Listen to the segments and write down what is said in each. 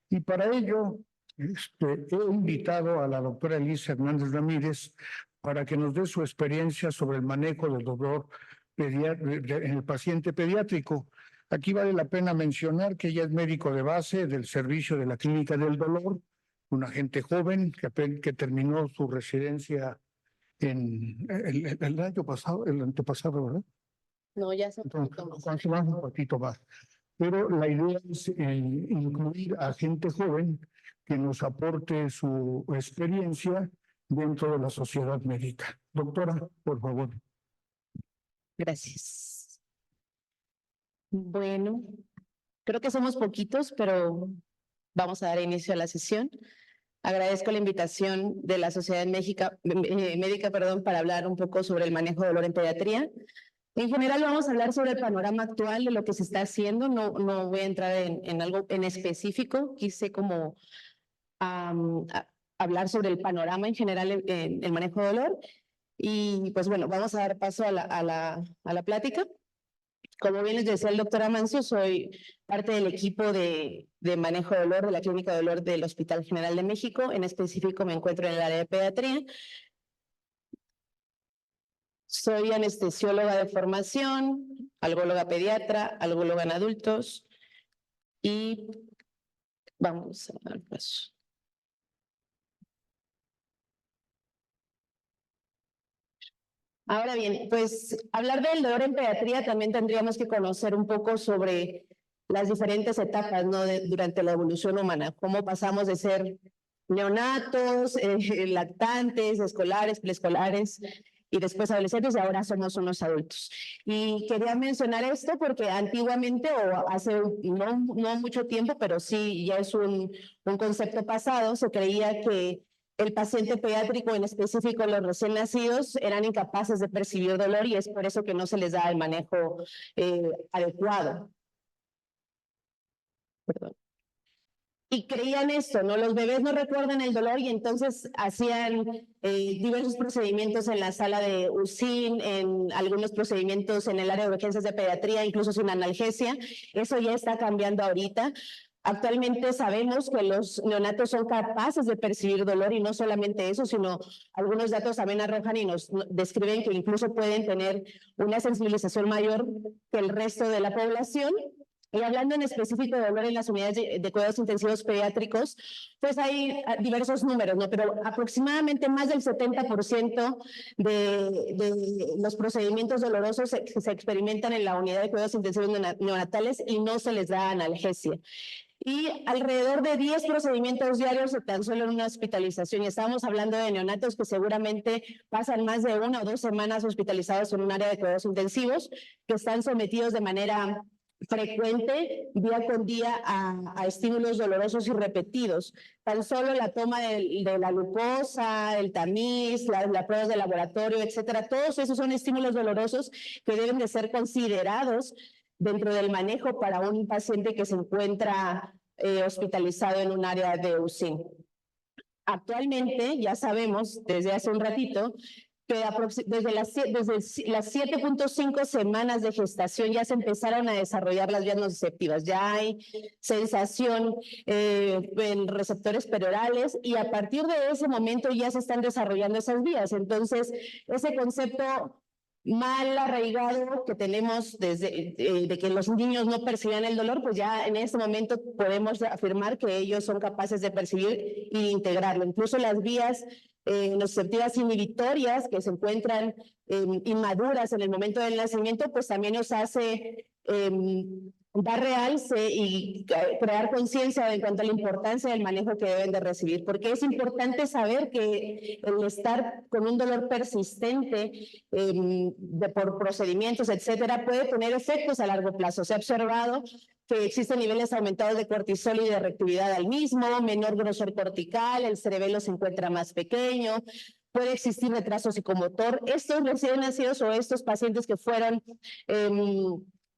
Y para ello he invitado a la doctora Elisa Hernández Ramírez para que nos dé su experiencia sobre el manejo del dolor en el paciente pediátrico. Aquí vale la pena mencionar que ella es médico de base del servicio de la Clínica del Dolor, una agente joven que terminó su residencia en el año pasado, el antepasado, ¿verdad? No, ya son un poquito más. Pero la idea es incluir a gente joven que nos aporte su experiencia dentro de la sociedad médica. Doctora, por favor. Gracias. Bueno, creo que somos poquitos, pero vamos a dar inicio a la sesión. Agradezco la invitación de la Sociedad Médica, para hablar un poco sobre el manejo de dolor en pediatría. En general vamos a hablar sobre el panorama actual de lo que se está haciendo. No voy a entrar en algo en específico. Quise como hablar sobre el panorama en general en el manejo de dolor. Y pues bueno, vamos a dar paso a la plática. Como bien les decía el doctor Amancio, soy parte del equipo de manejo de dolor de la Clínica de Dolor del Hospital General de México. En específico me encuentro en el área de pediatría. Soy anestesióloga de formación, algóloga pediatra, algóloga en adultos y vamos a dar paso. Ahora bien, pues hablar del dolor en pediatría también tendríamos que conocer un poco sobre las diferentes etapas, ¿no? Durante la evolución humana, cómo pasamos de ser neonatos, lactantes, escolares, preescolares y después adolescentes, y ahora somos unos adultos. Y quería mencionar esto porque antiguamente, o hace no mucho tiempo, pero sí ya es un concepto pasado, se creía que el paciente pediátrico, en específico los recién nacidos, eran incapaces de percibir dolor y es por eso que no se les da el manejo adecuado. Perdón. Y creían esto, ¿no? Los bebés no recuerdan el dolor y entonces hacían diversos procedimientos en la sala de UCIN, en algunos procedimientos en el área de urgencias de pediatría, incluso sin analgesia. Eso ya está cambiando ahorita. Actualmente sabemos que los neonatos son capaces de percibir dolor y no solamente eso, sino algunos datos también arrojan y nos describen que incluso pueden tener una sensibilización mayor que el resto de la población. Y hablando en específico de dolor en las unidades de cuidados intensivos pediátricos, pues hay diversos números, ¿no? Pero aproximadamente más del 70% de los procedimientos dolorosos se experimentan en la unidad de cuidados intensivos neonatales y no se les da analgesia. Y alrededor de 10 procedimientos diarios tan solo en una hospitalización. Y estamos hablando de neonatos que seguramente pasan más de 1 o 2 semanas hospitalizados en un área de cuidados intensivos, que están sometidos de manera frecuente, día con día, a estímulos dolorosos y repetidos. Tan solo la toma de la glucosa, el tamiz, las pruebas de laboratorio, etcétera, todos esos son estímulos dolorosos que deben de ser considerados dentro del manejo para un paciente que se encuentra hospitalizado en un área de UCIN. Actualmente, ya sabemos, desde hace un ratito, que desde las 7.5 semanas de gestación ya se empezaron a desarrollar las vías nociceptivas. Ya hay sensación en receptores periorales y a partir de ese momento ya se están desarrollando esas vías. Entonces, ese concepto mal arraigado que tenemos desde de que los niños no percibían el dolor, pues ya en este momento podemos afirmar que ellos son capaces de percibir e integrarlo. Incluso las vías nociceptivas inhibitorias que se encuentran inmaduras en el momento del nacimiento, pues también nos hace dar realce y crear conciencia en cuanto a la importancia del manejo que deben de recibir, porque es importante saber que el estar con un dolor persistente por procedimientos, etcétera, puede tener efectos a largo plazo. Se ha observado que existen niveles aumentados de cortisol y de reactividad al mismo, menor grosor cortical, el cerebelo se encuentra más pequeño, puede existir retraso psicomotor. Estos recién nacidos o estos pacientes que fueron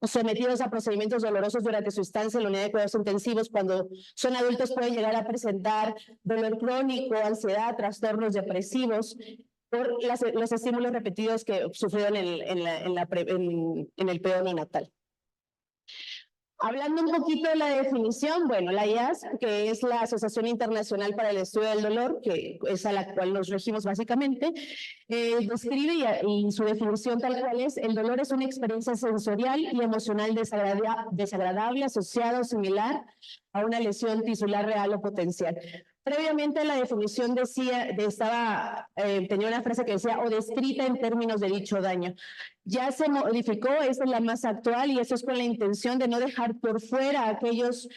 sometidos a procedimientos dolorosos durante su estancia en la unidad de cuidados intensivos, cuando son adultos pueden llegar a presentar dolor crónico, ansiedad, trastornos depresivos por los estímulos repetidos que sufrieron en el periodo neonatal. Hablando un poquito de la definición, bueno, la IAS, que es la Asociación Internacional para el Estudio del Dolor, que es a la cual nos regimos básicamente, describe y su definición tal cual es: el dolor es una experiencia sensorial y emocional desagradable asociada o similar a una lesión tisular real o potencial. Previamente la definición tenía una frase que decía o descrita en términos de dicho daño. Ya se modificó, esta es la más actual y eso es con la intención de no dejar por fuera a aquellos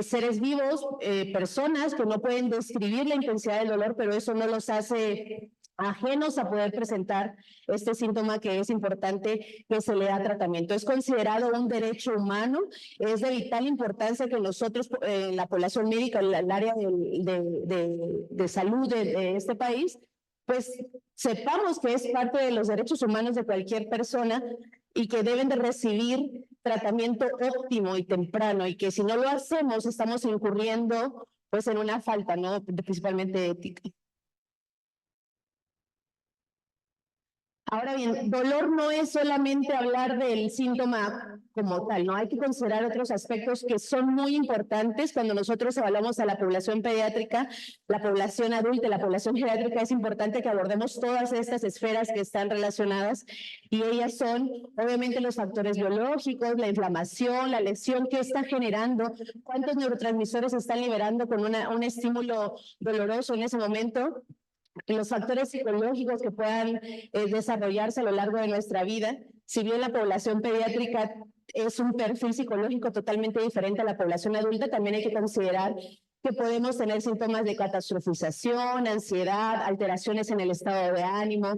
seres vivos, personas que no pueden describir la intensidad del dolor, pero eso no los hace ajenos a poder presentar este síntoma que es importante que se le da tratamiento. Es considerado un derecho humano, es de vital importancia que nosotros, la población médica, el área de salud de este país, pues sepamos que es parte de los derechos humanos de cualquier persona y que deben de recibir tratamiento óptimo y temprano, y que si no lo hacemos estamos incurriendo pues en una falta, ¿no? Principalmente ética. Ahora bien, dolor no es solamente hablar del síntoma como tal, ¿no? Hay que considerar otros aspectos que son muy importantes cuando nosotros evaluamos a la población pediátrica, la población adulta, la población geriátrica. Es importante que abordemos todas estas esferas que están relacionadas, y ellas son obviamente los factores biológicos, la inflamación, la lesión que está generando, cuántos neurotransmisores están liberando con un estímulo doloroso en ese momento, los factores psicológicos que puedan desarrollarse a lo largo de nuestra vida. Si bien la población pediátrica es un perfil psicológico totalmente diferente a la población adulta, también hay que considerar que podemos tener síntomas de catastrofización, ansiedad, alteraciones en el estado de ánimo,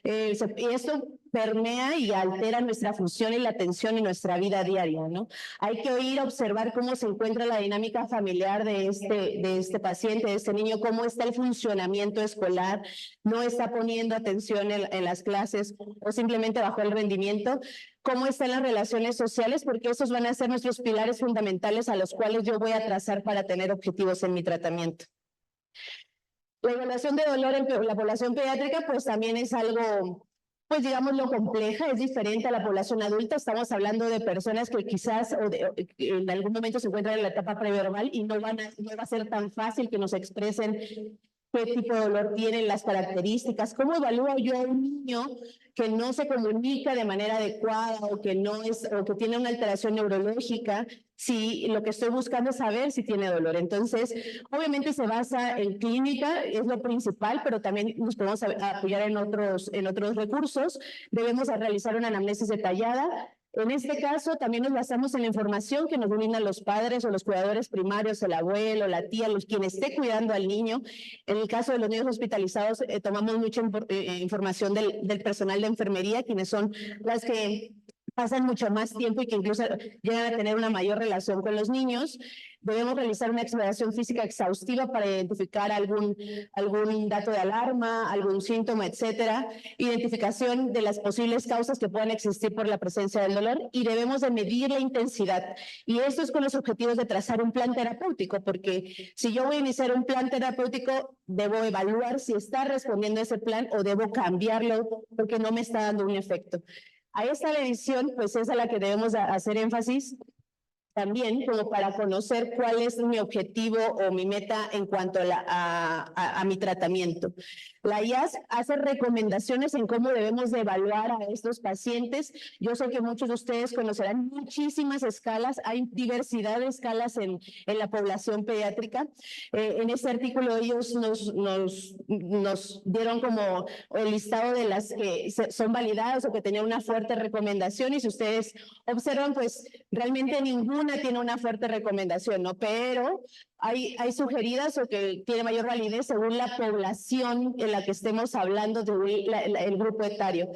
y esto permea y altera nuestra función y la atención en nuestra vida diaria, ¿no? Hay que ir a observar cómo se encuentra la dinámica familiar de este paciente, de este niño, cómo está el funcionamiento escolar, no está poniendo atención en las clases o simplemente bajó el rendimiento, cómo están las relaciones sociales, porque esos van a ser nuestros pilares fundamentales a los cuales yo voy a trazar para tener objetivos en mi tratamiento. La evaluación de dolor en la población pediátrica pues también es algo, pues digámoslo, compleja, es diferente a la población adulta. Estamos hablando de personas que quizás en algún momento se encuentran en la etapa preverbal y no va a ser tan fácil que nos expresen qué tipo de dolor tienen, las características. ¿Cómo evalúo yo a un niño que no se comunica de manera adecuada o que tiene una alteración neurológica, si lo que estoy buscando es saber si tiene dolor? Entonces, obviamente se basa en clínica, es lo principal, pero también nos podemos apoyar en otros recursos. Debemos realizar una anamnesis detallada. En este caso, también nos basamos en la información que nos brindan los padres o los cuidadores primarios, el abuelo, la tía, quien esté cuidando al niño. En el caso de los niños hospitalizados, tomamos mucha información del personal de enfermería, quienes son las que pasan mucho más tiempo y que incluso llegan a tener una mayor relación con los niños. Debemos realizar una exploración física exhaustiva para identificar algún dato de alarma, algún síntoma, etcétera. Identificación de las posibles causas que puedan existir por la presencia del dolor, y debemos de medir la intensidad. Y esto es con los objetivos de trazar un plan terapéutico, porque si yo voy a iniciar un plan terapéutico, debo evaluar si está respondiendo a ese plan o debo cambiarlo porque no me está dando un efecto. A esta medición, pues es a la que debemos hacer énfasis también, como para conocer cuál es mi objetivo o mi meta en cuanto a mi tratamiento. La IAS hace recomendaciones en cómo debemos de evaluar a estos pacientes. Yo sé que muchos de ustedes conocerán muchísimas escalas, hay diversidad de escalas en la población pediátrica. En este artículo ellos nos dieron como el listado de las que son validadas o que tenían una fuerte recomendación, y si ustedes observan, pues realmente ninguna tiene una fuerte recomendación, ¿no? Pero hay sugeridas o que tiene mayor validez según la población en la que estemos hablando, el grupo etario.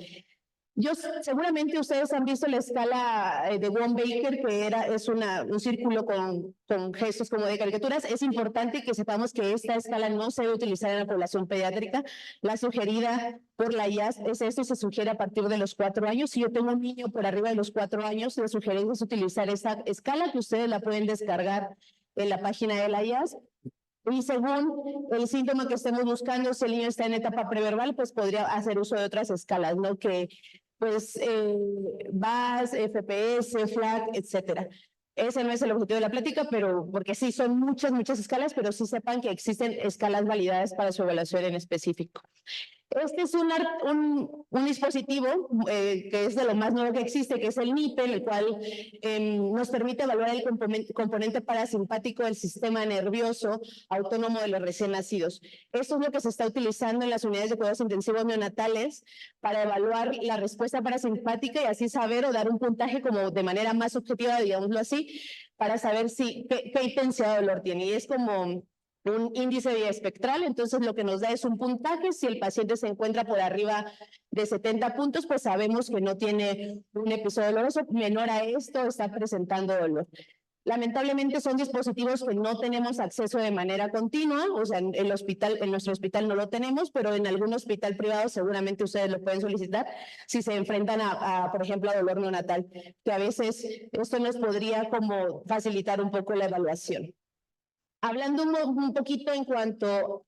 Seguramente ustedes han visto la escala de Wong Baker, que es un círculo con gestos como de caricaturas. Es importante que sepamos que esta escala no se debe utilizar en la población pediátrica. La sugerida por la IAS es esto, se sugiere a partir de los 4 años. Si yo tengo un niño por arriba de los 4 años, la sugerencia es utilizar esta escala, que ustedes la pueden descargar en la página de la IAS. Y según el síntoma que estemos buscando, si el niño está en etapa preverbal, pues podría hacer uso de otras escalas, ¿no? Que pues VAS, FPS, FLAC, etcétera. ese no es el objetivo de la plática, pero porque sí son muchas escalas, pero sí sepan que existen escalas validadas para su evaluación en específico. Este es un dispositivo que es de lo más nuevo que existe, que es el NIPE, el cual nos permite evaluar el componente parasimpático del sistema nervioso autónomo de los recién nacidos. Esto es lo que se está utilizando en las unidades de cuidados intensivos neonatales para evaluar la respuesta parasimpática y así saber o dar un puntaje como de manera más objetiva, digámoslo así, para saber qué intensidad de dolor tiene. Y es como un índice biespectral, entonces lo que nos da es un puntaje. Si el paciente se encuentra por arriba de 70 puntos, pues sabemos que no tiene un episodio doloroso. Menor a esto, está presentando dolor. Lamentablemente son dispositivos que no tenemos acceso de manera continua, o sea, en nuestro hospital no lo tenemos, pero en algún hospital privado seguramente ustedes lo pueden solicitar si se enfrentan por ejemplo, a dolor neonatal, que a veces esto nos podría como facilitar un poco la evaluación. Hablando un poquito en cuanto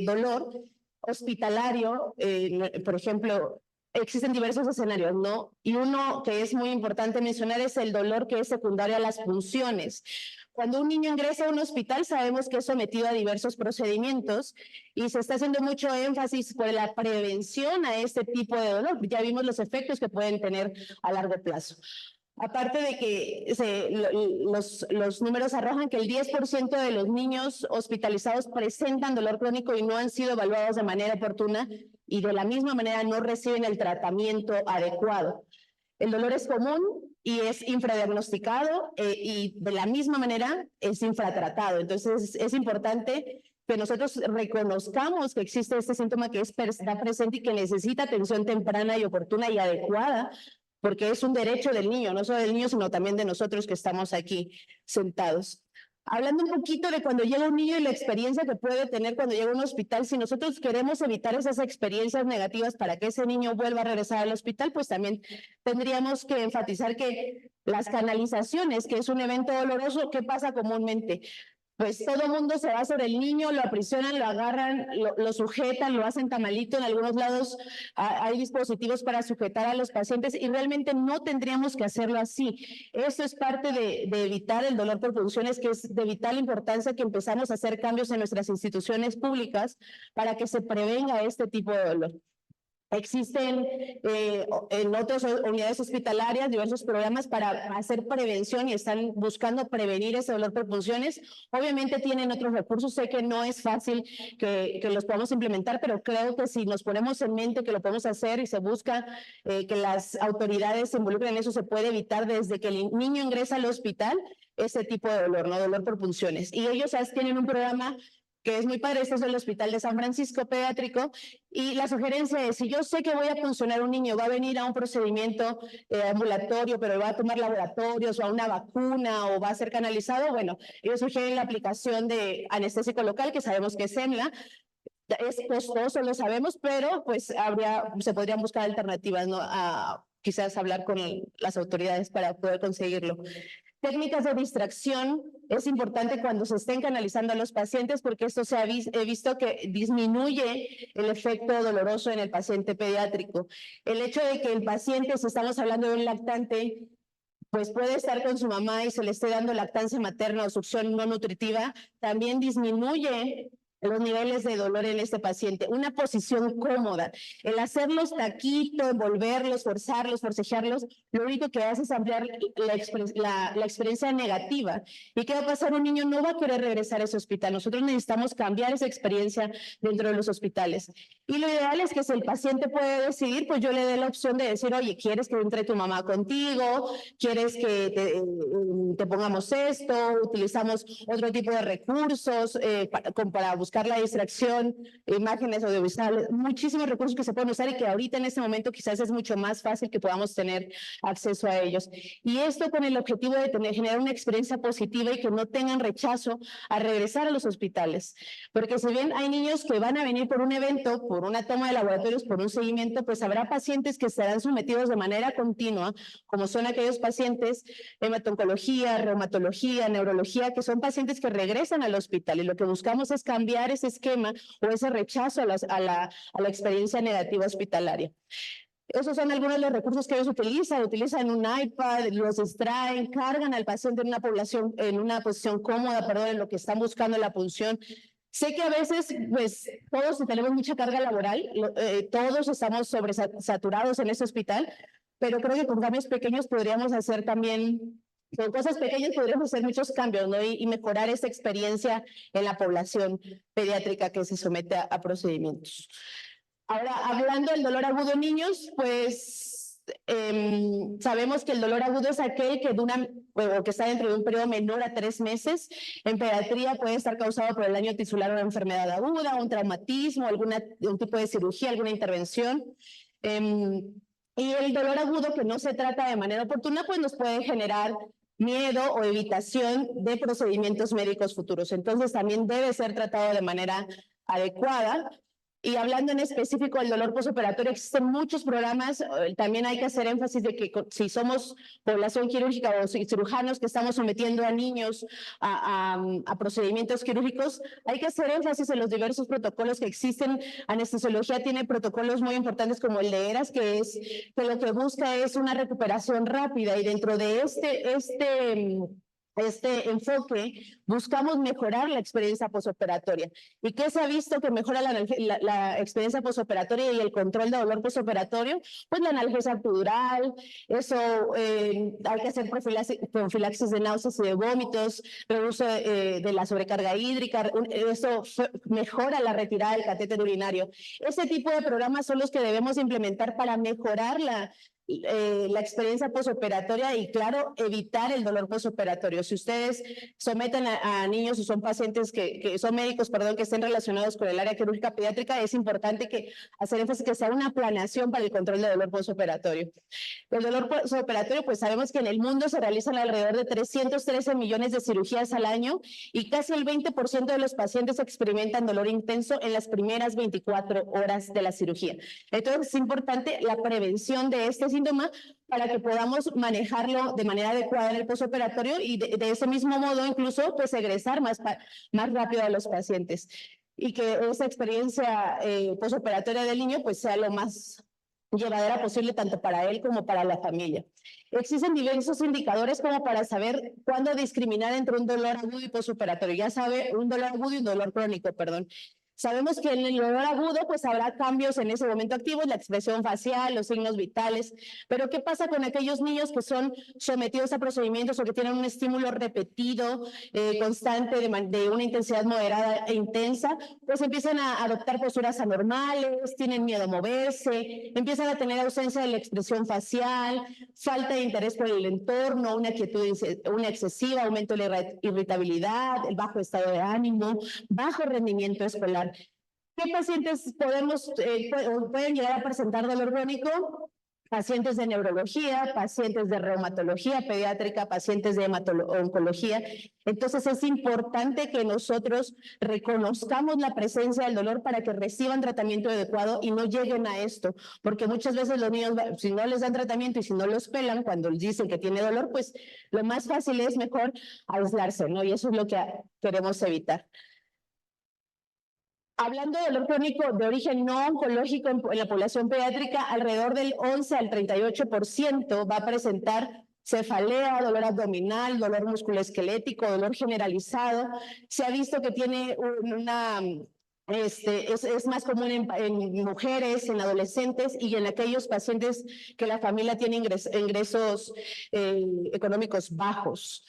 dolor hospitalario, por ejemplo, existen diversos escenarios, ¿no? Y uno que es muy importante mencionar es el dolor que es secundario a las punciones. Cuando un niño ingresa a un hospital, sabemos que es sometido a diversos procedimientos y se está haciendo mucho énfasis por la prevención a este tipo de dolor. Ya vimos los efectos que pueden tener a largo plazo. Aparte de que los números arrojan que el 10% de los niños hospitalizados presentan dolor crónico y no han sido evaluados de manera oportuna y de la misma manera no reciben el tratamiento adecuado. El dolor es común y es infradiagnosticado y de la misma manera es infratratado. Entonces es importante que nosotros reconozcamos que existe este síntoma que está presente y que necesita atención temprana y oportuna y adecuada, porque es un derecho del niño, no solo del niño, sino también de nosotros que estamos aquí sentados. Hablando un poquito de cuando llega un niño y la experiencia que puede tener cuando llega a un hospital, si nosotros queremos evitar esas experiencias negativas para que ese niño vuelva a regresar al hospital, pues también tendríamos que enfatizar que las canalizaciones, que es un evento doloroso, ¿qué pasa comúnmente? Pues todo el mundo se va sobre el niño, lo aprisionan, lo agarran, lo sujetan, lo hacen tamalito. En algunos lados hay dispositivos para sujetar a los pacientes y realmente no tendríamos que hacerlo así. Esto es parte de evitar el dolor por punciones, que es de vital importancia que empezamos a hacer cambios en nuestras instituciones públicas para que se prevenga este tipo de dolor. Existen en otras unidades hospitalarias diversos programas para hacer prevención y están buscando prevenir ese dolor por punciones. Obviamente tienen otros recursos, sé que no es fácil que los podamos implementar, pero creo que si nos ponemos en mente que lo podemos hacer y se busca que las autoridades se involucren en eso, se puede evitar desde que el niño ingresa al hospital ese tipo de dolor, ¿no? Dolor por punciones. Y ellos tienen un programa que es muy padre. Este es el Hospital de San Francisco Pediátrico, y la sugerencia es, si yo sé que voy a puncionar un niño, va a venir a un procedimiento ambulatorio, pero va a tomar laboratorios o a una vacuna o va a ser canalizado, bueno, ellos sugieren la aplicación de anestésico local, que sabemos que es EMLA. Es costoso, lo sabemos, pero pues se podrían buscar alternativas, ¿no? Quizás hablar con las autoridades para poder conseguirlo. Técnicas de distracción es importante cuando se estén canalizando a los pacientes, porque esto he visto que disminuye el efecto doloroso en el paciente pediátrico. El hecho de que el paciente, si estamos hablando de un lactante, pues puede estar con su mamá y se le esté dando lactancia materna o succión no nutritiva, también disminuye los niveles de dolor en este paciente. Una posición cómoda, el hacerlos taquito, envolverlos, forzarlos, forcejearlos, lo único que hace es ampliar la experiencia negativa. ¿Y qué va a pasar? Un niño no va a querer regresar a ese hospital. Nosotros necesitamos cambiar esa experiencia dentro de los hospitales. Y lo ideal es que si el paciente puede decidir, pues yo le dé la opción de decir, oye, ¿quieres que entre tu mamá contigo? ¿Quieres que te pongamos esto? Utilizamos otro tipo de recursos para buscar la distracción, imágenes audiovisuales, muchísimos recursos que se pueden usar y que ahorita en este momento quizás es mucho más fácil que podamos tener acceso a ellos. Y esto con el objetivo de generar una experiencia positiva y que no tengan rechazo a regresar a los hospitales. Porque si bien hay niños que van a venir por un evento, por una toma de laboratorios, por un seguimiento, pues habrá pacientes que estarán sometidos de manera continua, como son aquellos pacientes de hemato-oncología, reumatología, neurología, que son pacientes que regresan al hospital, y lo que buscamos es cambiar ese esquema o ese rechazo a la experiencia negativa hospitalaria. Esos son algunos de los recursos que ellos utilizan un iPad, los distraen, cargan al paciente en una posición cómoda, perdón, en lo que están buscando la punción. Sé que a veces, pues, todos tenemos mucha carga laboral, todos estamos sobresaturados en este hospital, pero creo que con cambios pequeños podríamos hacer también, con cosas pequeñas podríamos hacer muchos cambios, ¿no? Y mejorar esta experiencia en la población pediátrica que se somete a procedimientos. Ahora, hablando del dolor agudo en niños, pues sabemos que el dolor agudo es aquel que dura o que está dentro de un periodo menor a 3 meses. En pediatría puede estar causado por el daño tisular o una enfermedad aguda, un traumatismo, un tipo de cirugía, alguna intervención. Y el dolor agudo que no se trata de manera oportuna, pues nos puede generar miedo o evitación de procedimientos médicos futuros. Entonces también debe ser tratado de manera adecuada. Y hablando en específico del dolor postoperatorio, existen muchos programas. También hay que hacer énfasis de que si somos población quirúrgica o cirujanos que estamos sometiendo a niños a procedimientos quirúrgicos, hay que hacer énfasis en los diversos protocolos que existen. Anestesiología tiene protocolos muy importantes como el de ERAS, que lo que busca es una recuperación rápida, y dentro de este enfoque buscamos mejorar la experiencia postoperatoria. ¿Y qué se ha visto que mejora la experiencia postoperatoria y el control de dolor postoperatorio? Pues la analgesia epidural, eso hay que hacer profilaxis de náuseas y de vómitos, reuso de la sobrecarga hídrica, eso mejora la retirada del catéter urinario. Ese tipo de programas son los que debemos implementar para mejorar la experiencia postoperatoria y, claro, evitar el dolor postoperatorio. Si ustedes someten a niños o son pacientes que son médicos, perdón, que estén relacionados con el área quirúrgica pediátrica, es importante hacer énfasis que sea una planeación para el control de dolor postoperatorio. El dolor postoperatorio, pues sabemos que en el mundo se realizan alrededor de 313 millones de cirugías al año y casi el 20% de los pacientes experimentan dolor intenso en las primeras 24 horas de la cirugía. Entonces es importante la prevención de este síntoma para que podamos manejarlo de manera adecuada en el postoperatorio y de ese mismo modo incluso pues egresar más rápido a los pacientes, y que esa experiencia postoperatoria del niño pues sea lo más llevadera posible tanto para él como para la familia. Existen diversos indicadores como para saber cuándo discriminar entre un dolor agudo y postoperatorio. Ya sabe, un dolor agudo y un dolor crónico, perdón. Sabemos que en el dolor agudo pues habrá cambios en ese momento activo, la expresión facial, los signos vitales, pero ¿qué pasa con aquellos niños que son sometidos a procedimientos o que tienen un estímulo repetido, constante, de una intensidad moderada e intensa? Pues empiezan a adoptar posturas anormales, tienen miedo a moverse, empiezan a tener ausencia de la expresión facial, falta de interés por el entorno, una quietud excesiva, aumento de la irritabilidad, el bajo estado de ánimo, bajo rendimiento escolar. ¿Qué pacientes pueden llegar a presentar dolor crónico? Pacientes de neurología, pacientes de reumatología pediátrica, pacientes de oncología. Entonces es importante que nosotros reconozcamos la presencia del dolor para que reciban tratamiento adecuado y no lleguen a esto, porque muchas veces los niños, si no les dan tratamiento y si no los pelan cuando les dicen que tiene dolor, pues lo más fácil es mejor aislarse, ¿no? Y eso es lo que queremos evitar. Hablando de dolor crónico de origen no oncológico en la población pediátrica, alrededor del 11 al 38% va a presentar cefalea, dolor abdominal, dolor musculoesquelético, dolor generalizado. Se ha visto que tiene es más común en mujeres, en adolescentes y en aquellos pacientes que la familia tiene ingresos económicos bajos.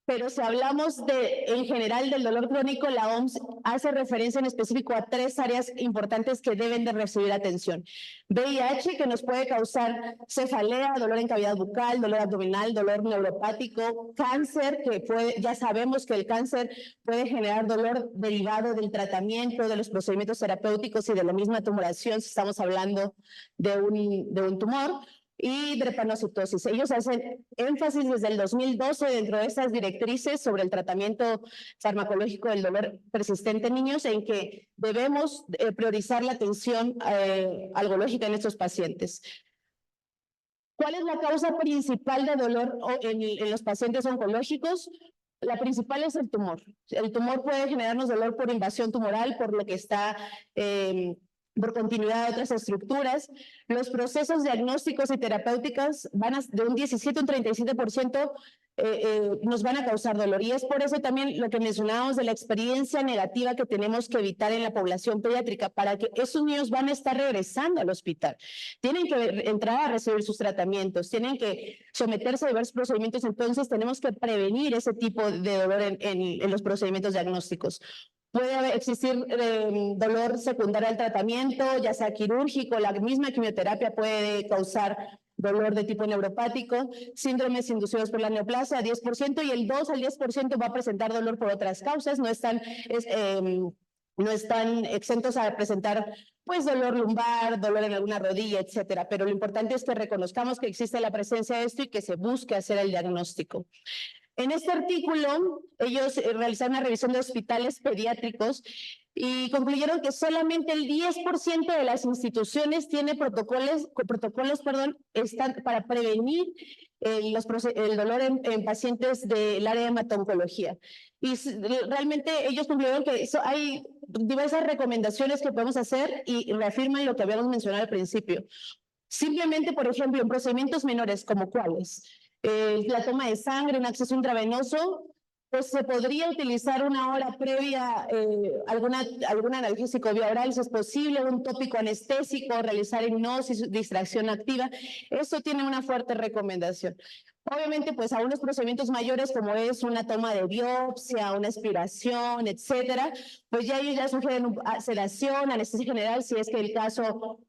Pero si hablamos en general del dolor crónico, la OMS hace referencia en específico a 3 áreas importantes que deben de recibir atención. VIH, que nos puede causar cefalea, dolor en cavidad bucal, dolor abdominal, dolor neuropático, cáncer, que ya sabemos que el cáncer puede generar dolor derivado del tratamiento, de los procedimientos terapéuticos y de la misma tumoración, si estamos hablando de un tumor. Y drepanocitosis. Ellos hacen énfasis desde el 2012 dentro de estas directrices sobre el tratamiento farmacológico del dolor persistente en niños, en que debemos priorizar la atención algológica en estos pacientes. ¿Cuál es la causa principal de dolor en los pacientes oncológicos? La principal es el tumor. El tumor puede generarnos dolor por invasión tumoral, por lo que está por continuidad de otras estructuras. Los procesos diagnósticos y terapéuticos van de un 17 a un 37% nos van a causar dolor. Y es por eso también lo que mencionábamos de la experiencia negativa que tenemos que evitar en la población pediátrica, para que esos niños van a estar regresando al hospital. Tienen que entrar a recibir sus tratamientos, tienen que someterse a diversos procedimientos, entonces tenemos que prevenir ese tipo de dolor en los procedimientos diagnósticos. Puede existir dolor secundario al tratamiento, ya sea quirúrgico, la misma quimioterapia puede causar dolor de tipo neuropático, síndromes inducidos por la neoplasia, 10%, y el 2 al 10% va a presentar dolor por otras causas, no están exentos a presentar pues dolor lumbar, dolor en alguna rodilla, etcétera, pero lo importante es que reconozcamos que existe la presencia de esto y que se busque hacer el diagnóstico. En este artículo, ellos realizaron una revisión de hospitales pediátricos y concluyeron que solamente el 10% de las instituciones tiene protocolos están para prevenir el dolor en pacientes del área de hemato-oncología. Y realmente ellos concluyeron que hay diversas recomendaciones que podemos hacer y reafirman lo que habíamos mencionado al principio. Simplemente, por ejemplo, en procedimientos menores, como cuáles, la toma de sangre, un acceso intravenoso, pues se podría utilizar una hora previa algún analgésico vía oral, si es posible, un tópico anestésico, realizar hipnosis, distracción activa. Eso tiene una fuerte recomendación. Obviamente, pues a unos procedimientos mayores, como es una toma de biopsia, una aspiración, etcétera, pues ya ellos ya sugieren sedación, anestesia general, si es que el caso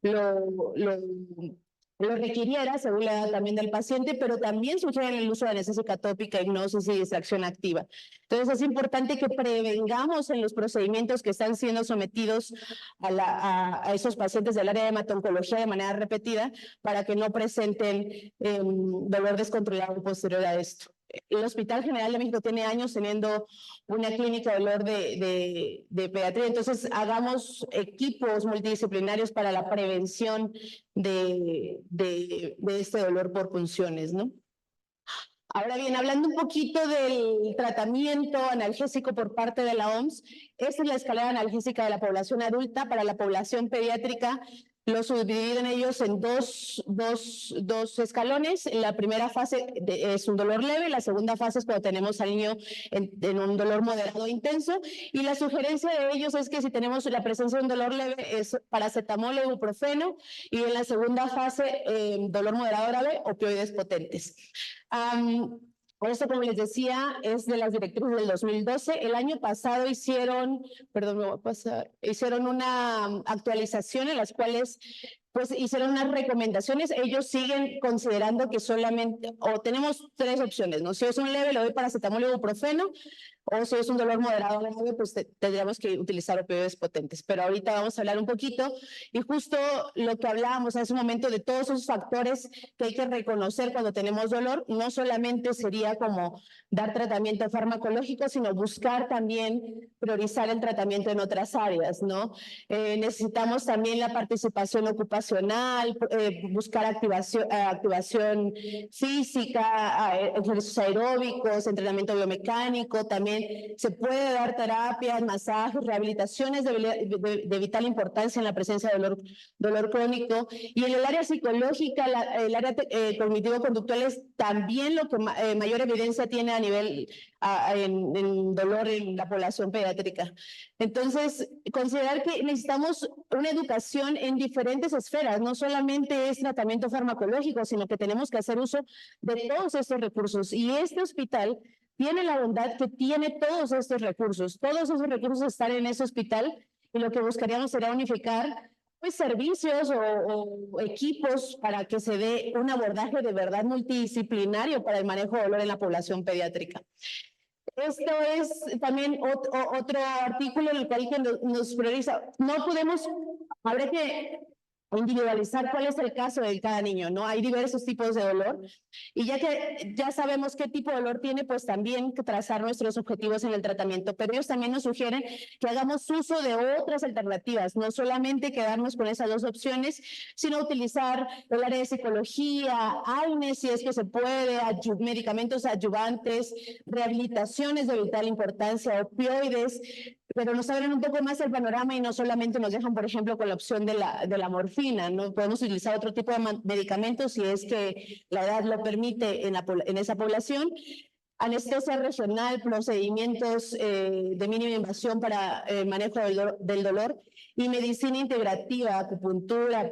lo requiriera, según la edad también del paciente, pero también sugieren el uso de anestesia tópica, hipnosis y distracción activa. Entonces, es importante que prevengamos en los procedimientos que están siendo sometidos a esos pacientes del área de hemato-oncología de manera repetida, para que no presenten dolor descontrolado posterior a esto. El Hospital General de México tiene años teniendo una clínica de dolor de pediatría, entonces hagamos equipos multidisciplinarios para la prevención de este dolor por punciones, ¿no? Ahora bien, hablando un poquito del tratamiento analgésico por parte de la OMS, esta es la escalera analgésica de la población adulta. Para la población pediátrica lo subdividen ellos en dos escalones. La primera fase es un dolor leve, la segunda fase es cuando tenemos al niño en un dolor moderado e intenso, y la sugerencia de ellos es que si tenemos la presencia de un dolor leve es paracetamol o ibuprofeno, y en la segunda fase dolor moderado grave, opioides potentes. Esto, como les decía, es de las directrices del 2012. El año pasado hicieron una actualización en las cuales pues hicieron unas recomendaciones. Ellos siguen considerando que solamente, o tenemos tres opciones, ¿no? Si es un leve, le doy paracetamol o ibuprofeno, o si es un dolor moderado o grave, pues tendríamos que utilizar opioides potentes. Pero ahorita vamos a hablar un poquito, y justo lo que hablábamos hace un momento de todos esos factores que hay que reconocer cuando tenemos dolor, no solamente sería como dar tratamiento farmacológico, sino buscar también priorizar el tratamiento en otras áreas, ¿no? Necesitamos también la participación ocupacional, buscar activación física, ejercicios aeróbicos, entrenamiento biomecánico. También se puede dar terapias, masajes, rehabilitaciones de vital importancia en la presencia de dolor crónico. Y en el área psicológica, el área cognitivo-conductual es también lo que mayor evidencia tiene a nivel en dolor en la población pediátrica. Entonces, considerar que necesitamos una educación en diferentes esferas, no solamente es tratamiento farmacológico, sino que tenemos que hacer uso de todos estos recursos. Y este hospital tiene la bondad que tiene todos estos recursos están en ese hospital, y lo que buscaríamos sería unificar pues servicios o equipos para que se dé un abordaje de verdad multidisciplinario para el manejo de dolor en la población pediátrica. Esto es también otro artículo en el cual nos prioriza. No podemos, habrá que individualizar cuál es el caso de cada niño, ¿no? Hay diversos tipos de dolor, y ya que ya sabemos qué tipo de dolor tiene, pues también trazar nuestros objetivos en el tratamiento. Pero ellos también nos sugieren que hagamos uso de otras alternativas, no solamente quedarnos con esas dos opciones, sino utilizar el área de psicología, AINES, si es que se puede, medicamentos adyuvantes, rehabilitaciones de vital importancia, opioides, pero nos abren un poco más el panorama y no solamente nos dejan, por ejemplo, con la opción de la morfina, ¿no? Podemos utilizar otro tipo de medicamentos si es que la edad lo permite en esa población. Anestesia regional, procedimientos de mínima invasión para el manejo del dolor y medicina integrativa, acupuntura,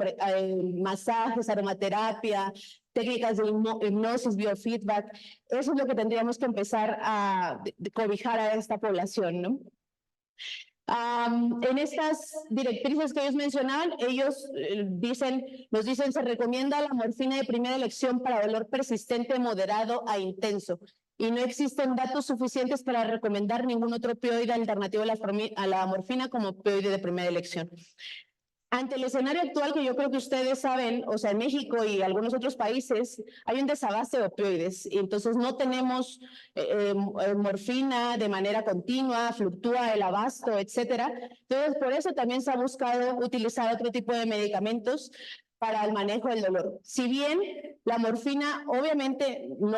masajes, aromaterapia, técnicas de hipnosis, biofeedback. Eso es lo que tendríamos que empezar a cobijar a esta población, ¿no? En estas directrices que ellos mencionan, ellos nos dicen, se recomienda la morfina de primera elección para dolor persistente, moderado a intenso. Y no existen datos suficientes para recomendar ningún otro opioide alternativo a la morfina como opioide de primera elección. Ante el escenario actual, que yo creo que ustedes saben, o sea, en México y algunos otros países, hay un desabaste de opioides, y entonces no tenemos morfina de manera continua, fluctúa el abasto, etcétera. Entonces, por eso también se ha buscado utilizar otro tipo de medicamentos para el manejo del dolor. Si bien la morfina, obviamente, no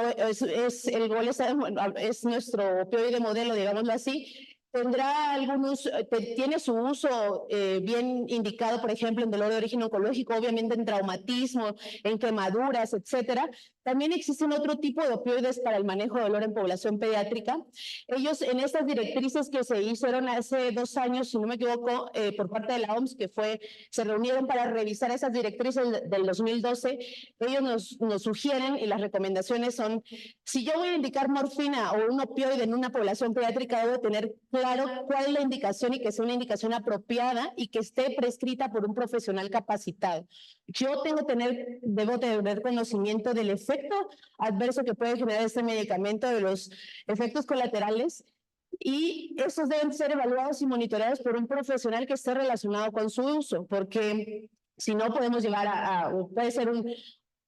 es nuestro opioide modelo, digámoslo así, tendrá tiene su uso bien indicado, por ejemplo, en dolor de origen oncológico, obviamente en traumatismo, en quemaduras, etcétera. También existen otro tipo de opioides para el manejo de dolor en población pediátrica. Ellos, en estas directrices que se hicieron hace 2 años, si no me equivoco, por parte de la OMS, se reunieron para revisar esas directrices del 2012, ellos nos sugieren, y las recomendaciones son, si yo voy a indicar morfina o un opioide en una población pediátrica, debo tener claro cuál es la indicación y que sea una indicación apropiada y que esté prescrita por un profesional capacitado. Yo debo tener conocimiento del efecto adverso que puede generar este medicamento, de los efectos colaterales, y esos deben ser evaluados y monitoreados por un profesional que esté relacionado con su uso, porque si no podemos llevar puede ser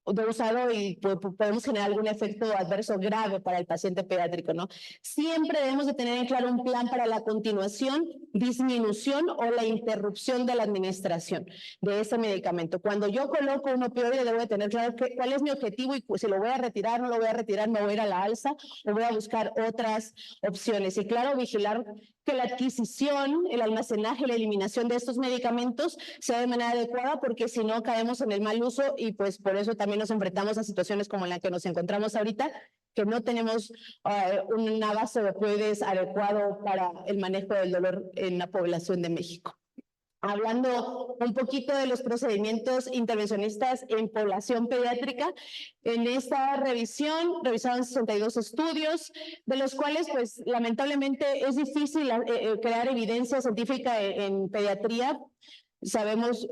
de usado y podemos generar algún efecto adverso grave para el paciente pediátrico, ¿no? Siempre debemos de tener en claro un plan para la continuación, disminución o la interrupción de la administración de ese medicamento. Cuando yo coloco un opioide, debo de tener claro cuál es mi objetivo y si lo voy a retirar, no lo voy a retirar, me voy a ir a la alza o voy a buscar otras opciones. Y claro, vigilar que la adquisición, el almacenaje, la eliminación de estos medicamentos sea de manera adecuada, porque si no caemos en el mal uso y pues por eso también nos enfrentamos a situaciones como la que nos encontramos ahorita, que no tenemos una base de opioides adecuado para el manejo del dolor en la población de México. Hablando un poquito de los procedimientos intervencionistas en población pediátrica, en esta revisaron 62 estudios, de los cuales, pues, lamentablemente es difícil crear evidencia científica en pediatría. Sabemos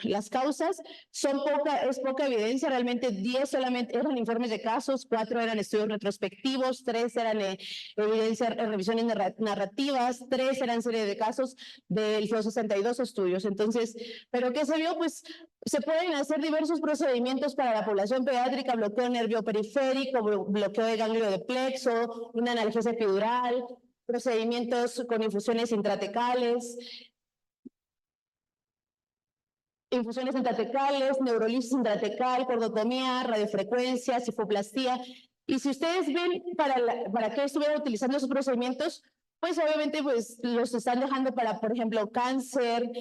las causas, es poca evidencia, realmente 10 solamente eran informes de casos, 4 eran estudios retrospectivos, 3 eran revisiones narrativas, 3 eran serie de casos de los 62 estudios. Entonces, ¿pero qué se vio? Pues se pueden hacer diversos procedimientos para la población pediátrica: bloqueo nervio periférico, bloqueo de ganglio de plexo, una analgesia epidural, procedimientos con infusiones intratecales, neurolisis intratecal, cordotomía, radiofrecuencia, cifoplastía. Y si ustedes ven para qué estuvieron utilizando esos procedimientos, pues obviamente pues los están dejando para, por ejemplo, cáncer,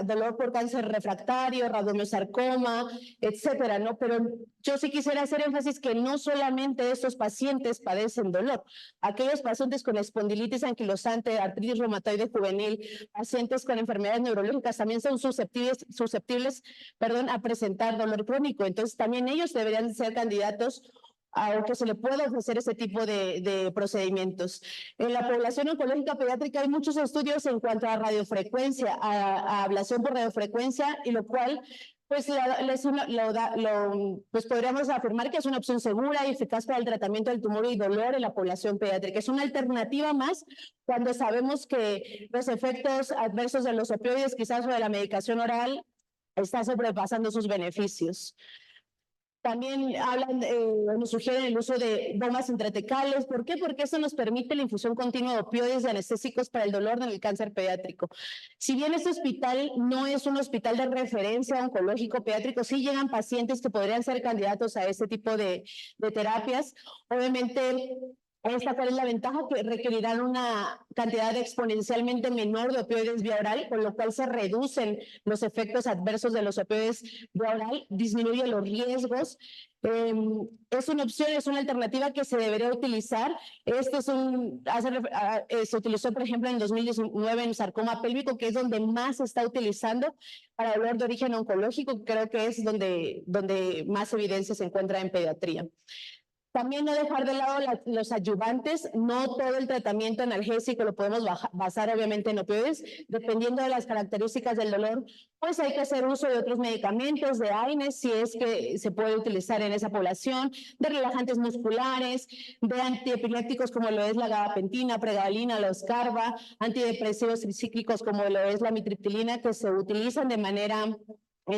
dolor por cáncer refractario, radiomiosarcoma, etcétera, ¿no? Pero yo sí quisiera hacer énfasis que no solamente estos pacientes padecen dolor. Aquellos pacientes con espondilitis anquilosante, artritis reumatoide juvenil, pacientes con enfermedades neurológicas también son susceptibles a presentar dolor crónico. Entonces también ellos deberían ser candidatos a que se le pueda ofrecer ese tipo de procedimientos. En la población oncológica pediátrica hay muchos estudios en cuanto a radiofrecuencia, a ablación por radiofrecuencia, y lo cual pues, pues podríamos afirmar que es una opción segura y eficaz para el tratamiento del tumor y dolor en la población pediátrica. Es una alternativa más cuando sabemos que los efectos adversos de los opioides, quizás o de la medicación oral, están sobrepasando sus beneficios. También nos sugieren el uso de bombas intratecales. ¿Por qué? Porque eso nos permite la infusión continua de opioides y anestésicos para el dolor en el cáncer pediátrico. Si bien este hospital no es un hospital de referencia oncológico pediátrico, sí llegan pacientes que podrían ser candidatos a este tipo de terapias. Obviamente, ¿Cuál es la ventaja? Que requerirán una cantidad exponencialmente menor de opioides vía oral, con lo cual se reducen los efectos adversos de los opioides vía oral, disminuye los riesgos. Es una opción, es una alternativa que se debería utilizar. Se utilizó, por ejemplo, en 2019 en sarcoma pélvico, que es donde más se está utilizando para dolor de origen oncológico. Creo que es donde más evidencia se encuentra en pediatría. También no dejar de lado los adyuvantes. No todo el tratamiento analgésico lo podemos basar obviamente en opioides. Dependiendo de las características del dolor, pues hay que hacer uso de otros medicamentos, de AINES, si es que se puede utilizar en esa población, de relajantes musculares, de antiepilépticos como lo es la gabapentina, pregabalina, la Oscarva, antidepresivos tricíclicos como lo es la mitriptilina, que se utilizan de manera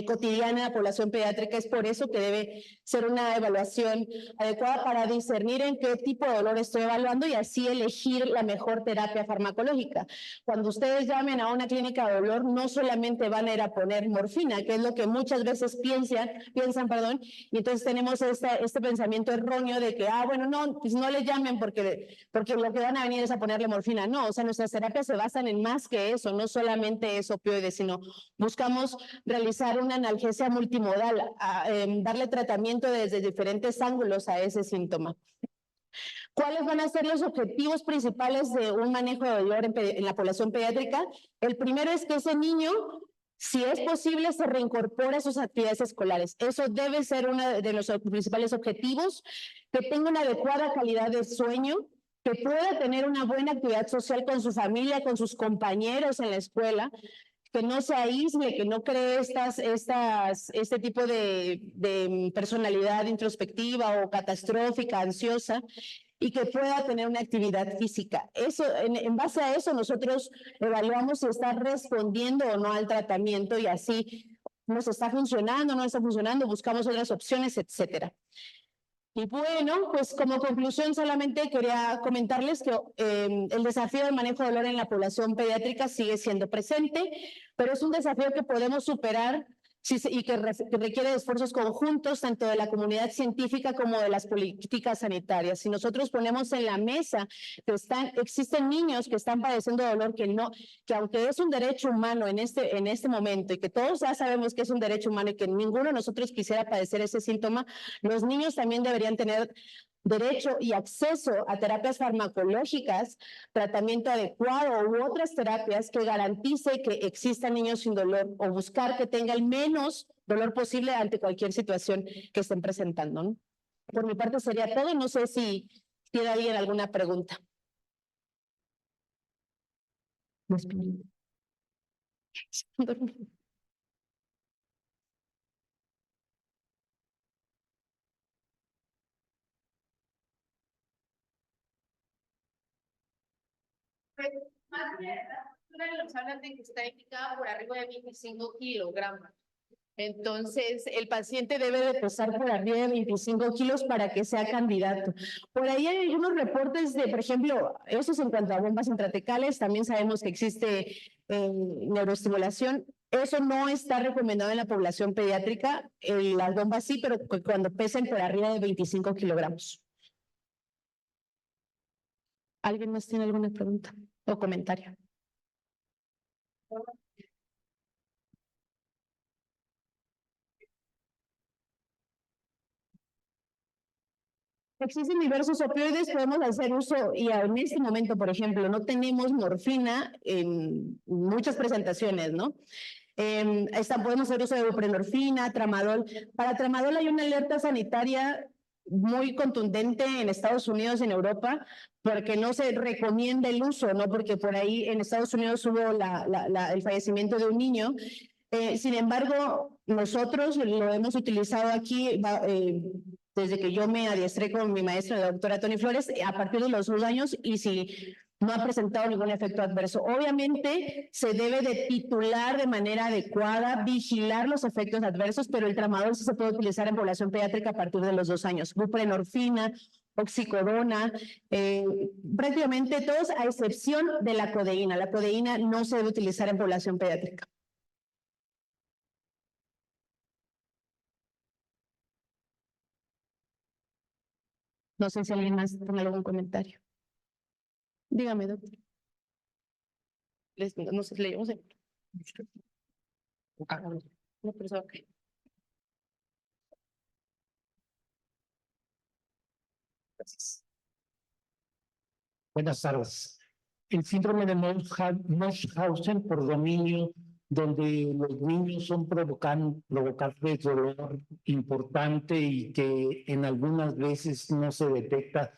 cotidiana en la población pediátrica. Es por eso que debe ser una evaluación adecuada para discernir en qué tipo de dolor estoy evaluando y así elegir la mejor terapia farmacológica. Cuando ustedes llamen a una clínica de dolor, no solamente van a ir a poner morfina, que es lo que muchas veces piensan, y entonces tenemos este pensamiento erróneo de que, bueno, no, pues no le llamen porque lo que van a venir es a ponerle morfina. No, o sea, nuestras terapias se basan en más que eso, no solamente es opioides, sino buscamos realizar una analgesia multimodal, darle tratamiento desde diferentes ángulos a ese síntoma. ¿Cuáles van a ser los objetivos principales de un manejo de dolor en la población pediátrica? El primero es que ese niño, si es posible, se reincorpore a sus actividades escolares. Eso debe ser uno de los principales objetivos, que tenga una adecuada calidad de sueño, que pueda tener una buena actividad social con su familia, con sus compañeros en la escuela, que no se aísle, que no cree este tipo de personalidad introspectiva o catastrófica, ansiosa, y que pueda tener una actividad física. En base a eso nosotros evaluamos si está respondiendo o no al tratamiento y así nos está funcionando, no está funcionando, buscamos otras opciones, etcétera. Y bueno, pues como conclusión solamente quería comentarles que el desafío del manejo de dolor en la población pediátrica sigue siendo presente, pero es un desafío que podemos superar y que requiere esfuerzos conjuntos tanto de la comunidad científica como de las políticas sanitarias. Si nosotros ponemos en la mesa que existen niños que están padeciendo dolor que aunque es un derecho humano en este momento y que todos ya sabemos que es un derecho humano y que ninguno de nosotros quisiera padecer ese síntoma, los niños también deberían tener derecho y acceso a terapias farmacológicas, tratamiento adecuado u otras terapias que garantice que existan niños sin dolor o buscar que tenga el menos dolor posible ante cualquier situación que estén presentando, ¿no? Por mi parte sería todo. No sé si tiene alguien alguna pregunta. Más bien, nos hablan de que está indicada por arriba de 25 kilogramos. Entonces, el paciente debe de pesar por arriba de 25 kilos para que sea candidato. Por ahí hay unos reportes de, por ejemplo, eso es en cuanto a bombas intratecales. También sabemos que existe neuroestimulación. Eso no está recomendado en la población pediátrica. Las bombas sí, pero cuando pesen por arriba de 25 kilogramos. ¿Alguien más tiene alguna pregunta o comentario? Existen diversos opioides, podemos hacer uso, y en este momento, por ejemplo, no tenemos morfina en muchas presentaciones, ¿no? Podemos hacer uso de buprenorfina, tramadol. Para tramadol hay una alerta sanitaria muy contundente en Estados Unidos y en Europa, porque no se recomienda el uso, ¿no? Porque por ahí en Estados Unidos hubo el fallecimiento de un niño. Sin embargo, nosotros lo hemos utilizado aquí desde que yo me adiestré con mi maestra, la doctora Tony Flores, a partir de los 2 años, y si no ha presentado ningún efecto adverso. Obviamente se debe de titular de manera adecuada, vigilar los efectos adversos, pero el tramadol sí se puede utilizar en población pediátrica a partir de los 2 años. Buprenorfina, oxicodona, prácticamente todos, a excepción de la codeína. La codeína no se debe utilizar en población pediátrica. No sé si alguien más tiene algún comentario. Dígame, doctor. No sé, leemos el... No, pero eso, ok. Gracias. Buenas tardes. El síndrome de Munchausen por dominio, donde los niños son provocantes dolor importante y que en algunas veces no se detecta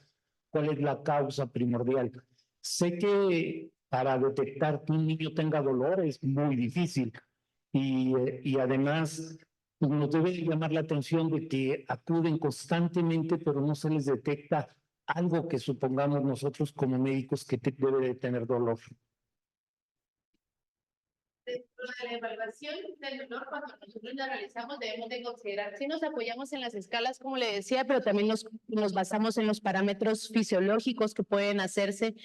cuál es la causa primordial. Sé que para detectar que un niño tenga dolor es muy difícil y además nos debe llamar la atención de que acuden constantemente, pero no se les detecta algo que supongamos nosotros como médicos que debe de tener dolor. Dentro de la evaluación del dolor, cuando nosotros la realizamos, debemos de considerar. Sí nos apoyamos en las escalas, como le decía, pero también nos basamos en los parámetros fisiológicos que pueden hacerse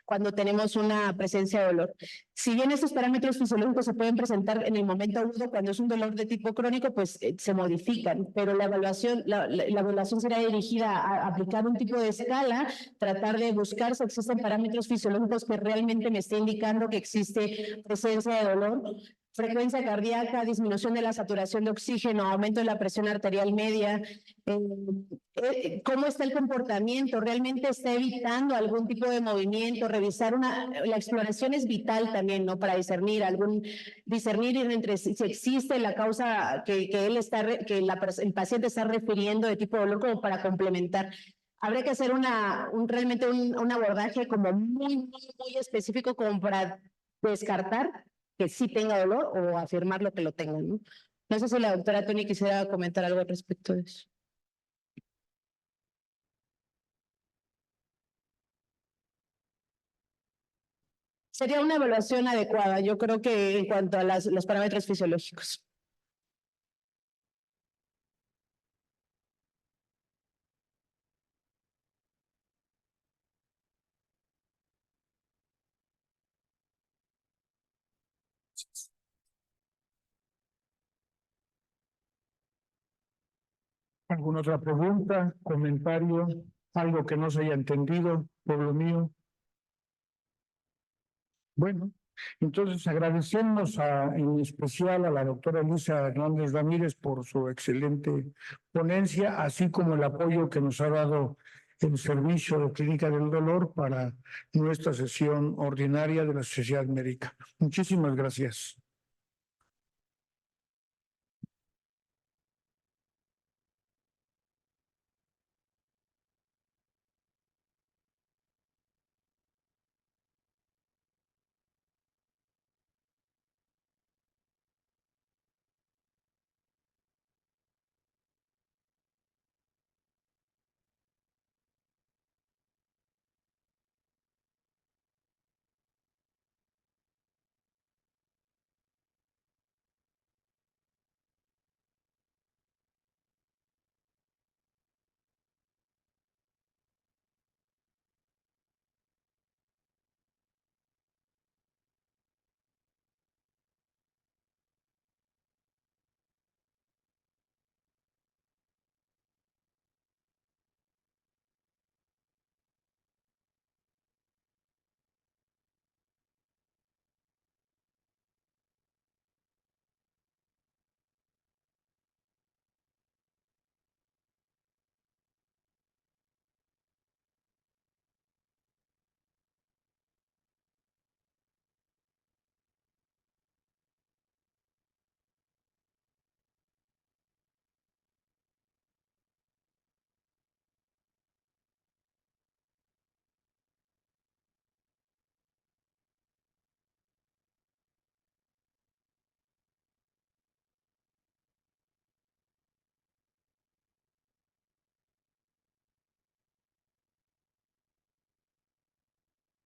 cuando tenemos una presencia de dolor. Si bien estos parámetros fisiológicos se pueden presentar en el momento agudo, cuando es un dolor de tipo crónico, pues se modifican, pero la evaluación será dirigida a aplicar un tipo de escala, tratar de buscar si existen parámetros fisiológicos que realmente me esté indicando que existe presencia de dolor. Frecuencia cardíaca, disminución de la saturación de oxígeno, aumento de la presión arterial media, cómo está el comportamiento, realmente está evitando algún tipo de movimiento, revisar la exploración es vital también, ¿no? Para discernir entre si existe la causa que el paciente está refiriendo de tipo de dolor como para complementar. Habría que hacer realmente un abordaje como muy específico como para descartar que sí tenga dolor o afirmar lo que lo tenga, ¿no? No sé si la doctora Tony quisiera comentar algo al respecto de eso. Sería una evaluación adecuada, yo creo que en cuanto a los parámetros fisiológicos. ¿Alguna otra pregunta, comentario, algo que no se haya entendido, pueblo mío? Bueno, entonces agradecemos en especial a la doctora Elisa Hernández Ramírez por su excelente ponencia, así como el apoyo que nos ha dado el Servicio de Clínica del Dolor para nuestra sesión ordinaria de la Sociedad Médica. Muchísimas gracias.